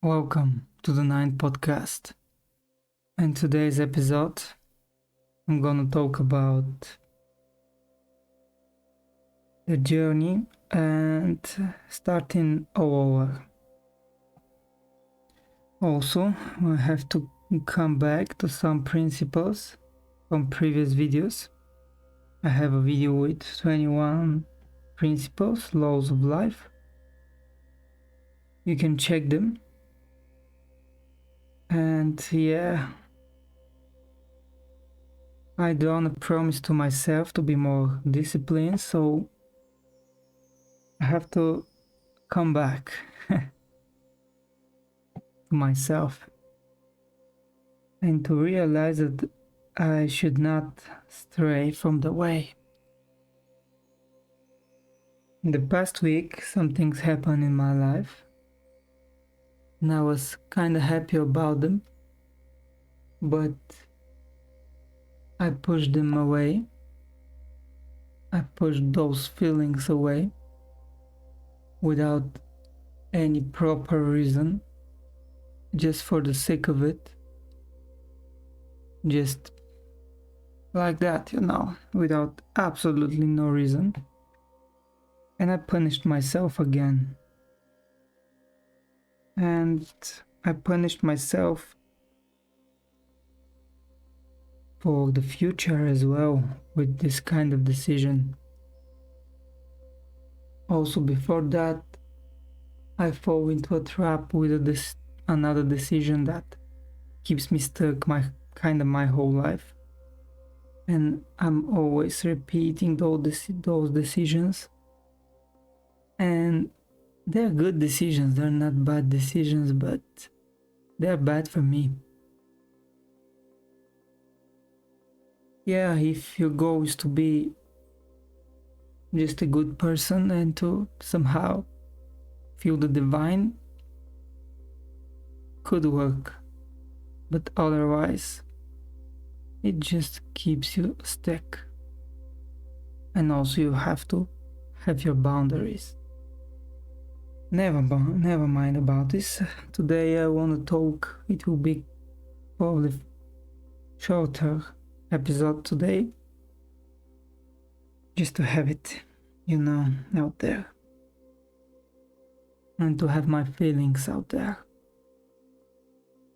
Welcome to the ninth podcast. In today's episode, I'm gonna talk about the journey and starting all over. Also, I have to come back to some principles from previous videos. I have a video with 21 principles, laws of life. You can check them. And yeah, I done a promise to myself to be more disciplined, so I have to come back to myself and to realize that I should not stray from the way. In the past week, some things happened in my life, and I was kinda happy about them, but I pushed them away. I pushed those feelings away without any proper reason, just for the sake of it. Just like that, without absolutely no reason. And I punished myself again. And I punished myself for the future as well with this kind of decision. Also, before that, I fall into a trap with another decision that keeps me stuck my whole life. And I'm always repeating those decisions. And they're good decisions, they're not bad decisions, but they're bad for me. Yeah, if your goal is to be just a good person and to somehow feel the divine, could work. But otherwise, it just keeps you stuck. And also you have to have your boundaries. Never mind about this. Today I want to talk. It will be probably shorter episode today, just to have it, out there, and to have my feelings out there.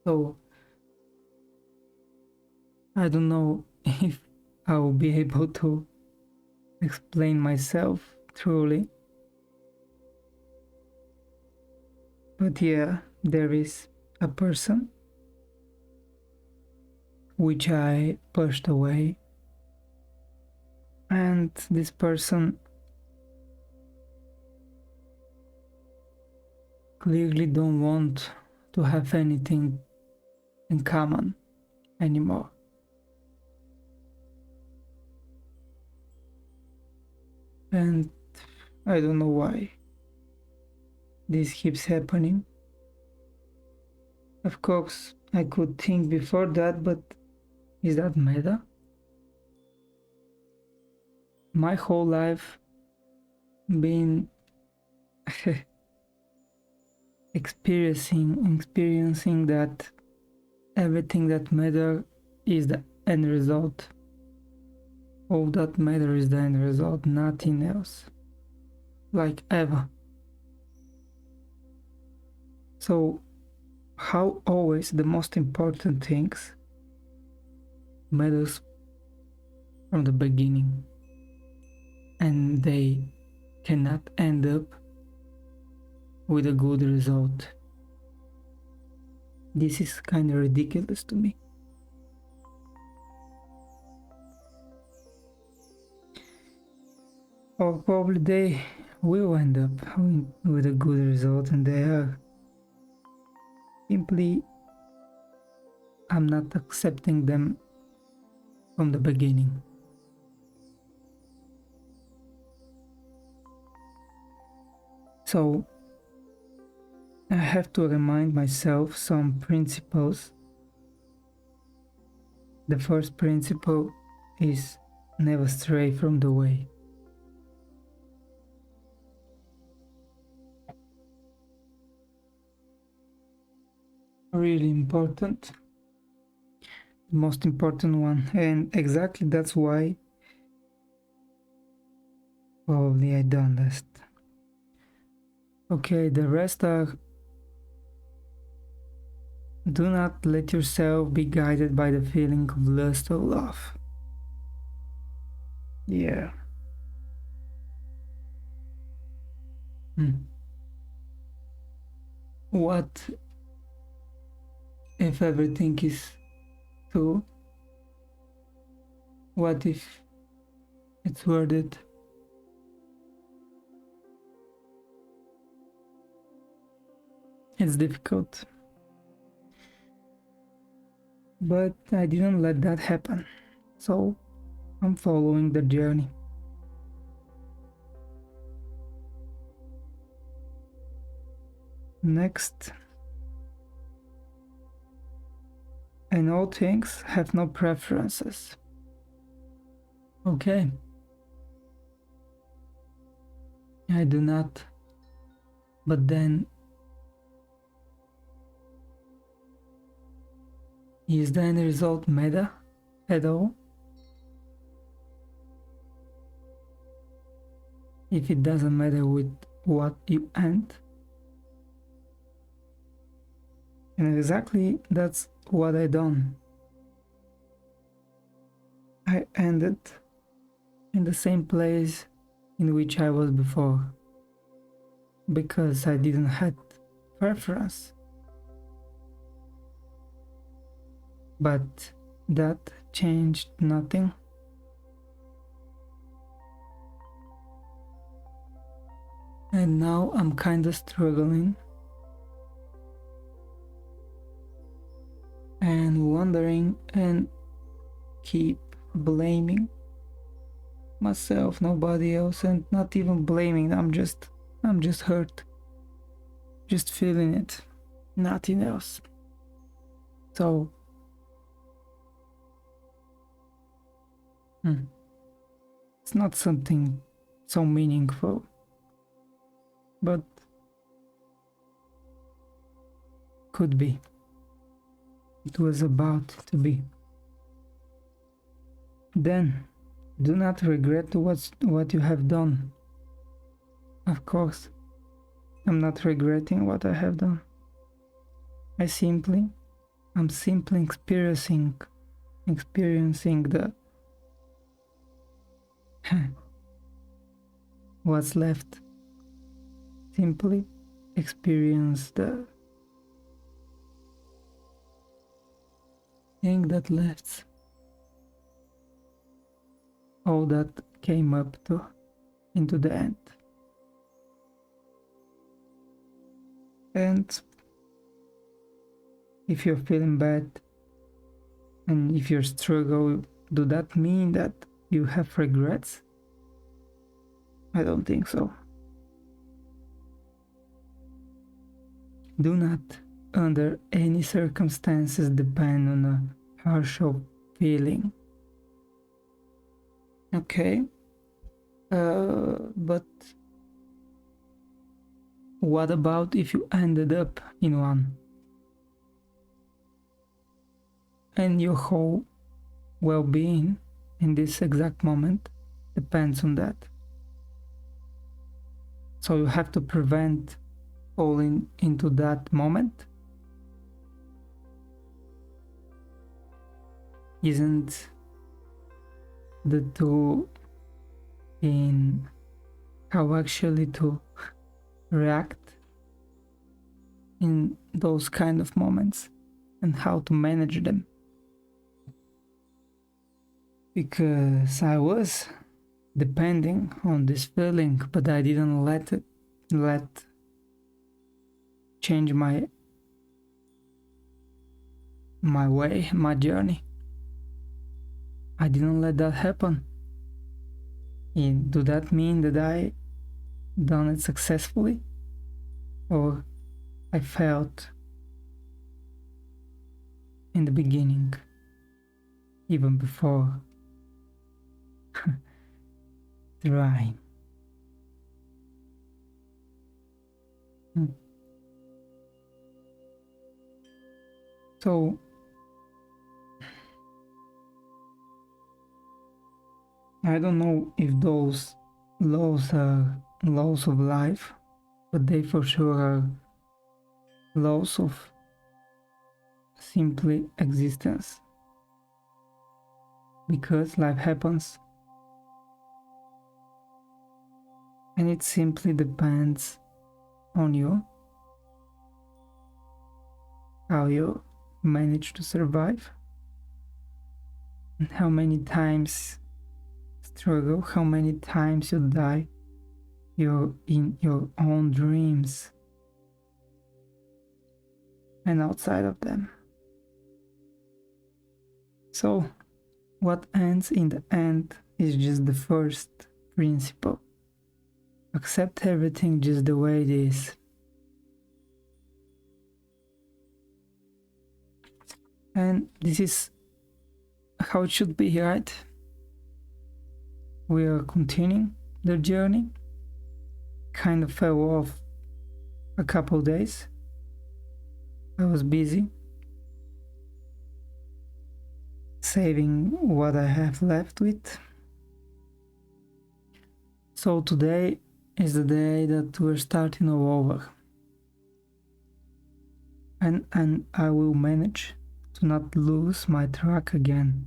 So I don't know if I will be able to explain myself truly. But yeah, there is a person which I pushed away, and this person clearly don't want to have anything in common anymore. And I don't know why this keeps happening. Of course, I could think before that, but is that matter? My whole life been experiencing that everything that matters is the end result. All that matters is the end result, nothing else. Like ever. So how always the most important things matters from the beginning, and they cannot end up with a good result. This is kind of ridiculous to me. Or probably they will end up with a good result, and they are. Simply, I'm not accepting them from the beginning. So I have to remind myself some principles. The first principle is never stray from the way. really important, the most important one, and exactly that's why probably I done this. Okay, the rest are: do not let yourself be guided by the feeling of lust or love. Yeah. What if everything is true? What if it's worth it? It's difficult. But I didn't let that happen. So I'm following the journey. Next. And all things have no preferences. Okay. I do not. But then, is the end result meta at all? If it doesn't matter with what you end? And exactly that's what I done. I ended in the same place in which I was before, because I didn't have preference. But that changed nothing. And now I'm kinda struggling and wondering and keep blaming myself, nobody else, and not even blaming. I'm just hurt. Just feeling it. Nothing else. So it's not something so meaningful, but could be. It was about to be. Then, do not regret what you have done. Of course, I'm not regretting what I have done. I'm simply experiencing the what's left. Simply experience the thing that left. All that came up to into the end. And if you're feeling bad and if you struggle, do that mean that you have regrets? I don't think so. Do not, under any circumstances, depend on a partial feeling. Okay? But what about if you ended up in one? And your whole well-being in this exact moment depends on that. So you have to prevent falling into that moment. Isn't the two in how actually to react in those kind of moments and how to manage them? Because I was depending on this feeling, but I didn't let change my way, my journey. I didn't let that happen. And do that mean that I done it successfully? Or I failed in the beginning, even before trying? So I don't know if those laws are laws of life, but they for sure are laws of simply existence. Because life happens and it simply depends on you how you manage to survive and how many times struggle, how many times you die, you're in your own dreams and outside of them. So what ends in the end is just the first principle. Accept everything just the way it is. And this is how it should be, right? We are continuing the journey. Kind of fell off a couple days. I was busy saving what I have left with. So today is the day that we're starting all over. And I will manage to not lose my track again.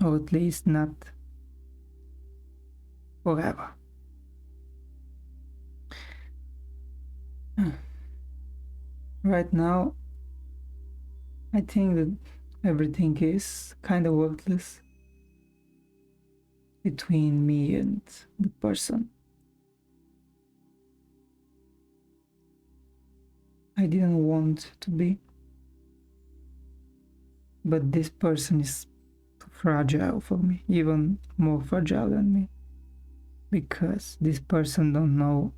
Or at least not forever. Right now, I think that everything is kind of worthless between me and the person I didn't want to be. But this person is too fragile for me, even more fragile than me. Because this person don't know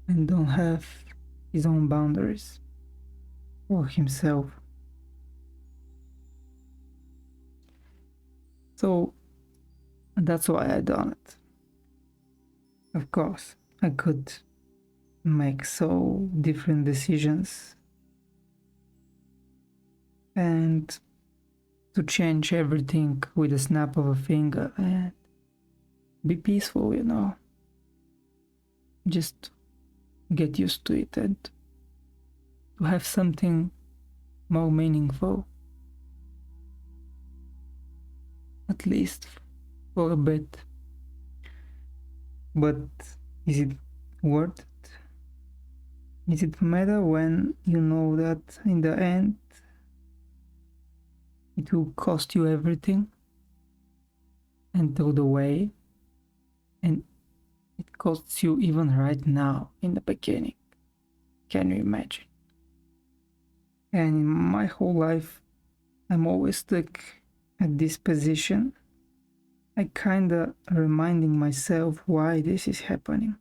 and don't have his own boundaries for himself. So that's why I done it. Of course, I could make so different decisions and to change everything with a snap of a finger and be peaceful, you know. Just get used to it and to have something more meaningful, at least for a bit. But is it worth it? Is it matter when you know that in the end it will cost you everything and throw the way, and it costs you even right now in the beginning? Can you imagine? And in my whole life, I'm always stuck at this position. I kinda reminding myself why this is happening.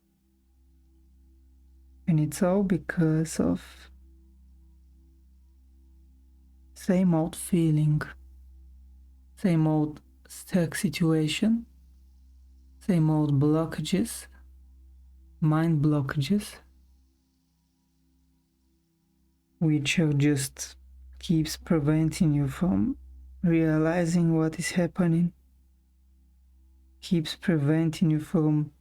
And it's all because of same old feeling, same old stuck situation, same old blockages, mind blockages, which are just keeps preventing you from realizing what is happening, keeps preventing you from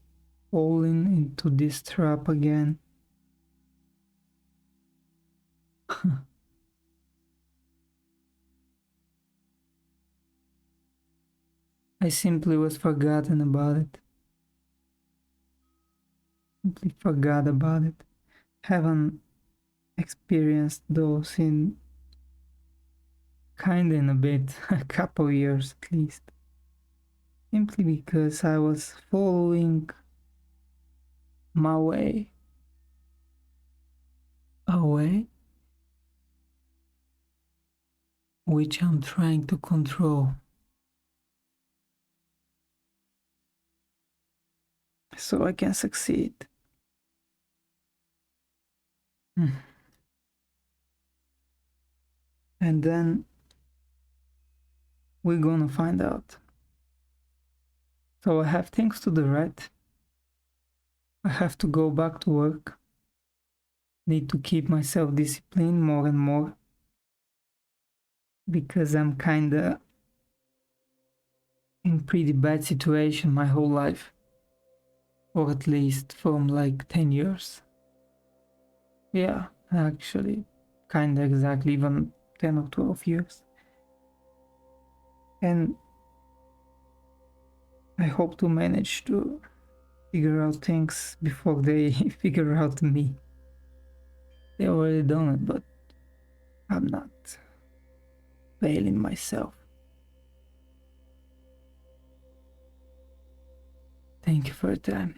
falling into this trap again. I simply was forgotten about it. Simply forgot about it. Haven't experienced those in kinda in a bit, a couple years at least. Simply because I was following my way, a way which I'm trying to control. So I can succeed. And then we're gonna find out. So I have things to do, right? I have to go back to work. need to keep myself disciplined more and more, because I'm kinda in pretty bad situation my whole life, or at least from like 10 years. Yeah, actually, kinda exactly, even 10 or 12 years. And I hope to manage to figure out things before they figure out me. They already done it, but I'm not failing myself. Thank you for your time.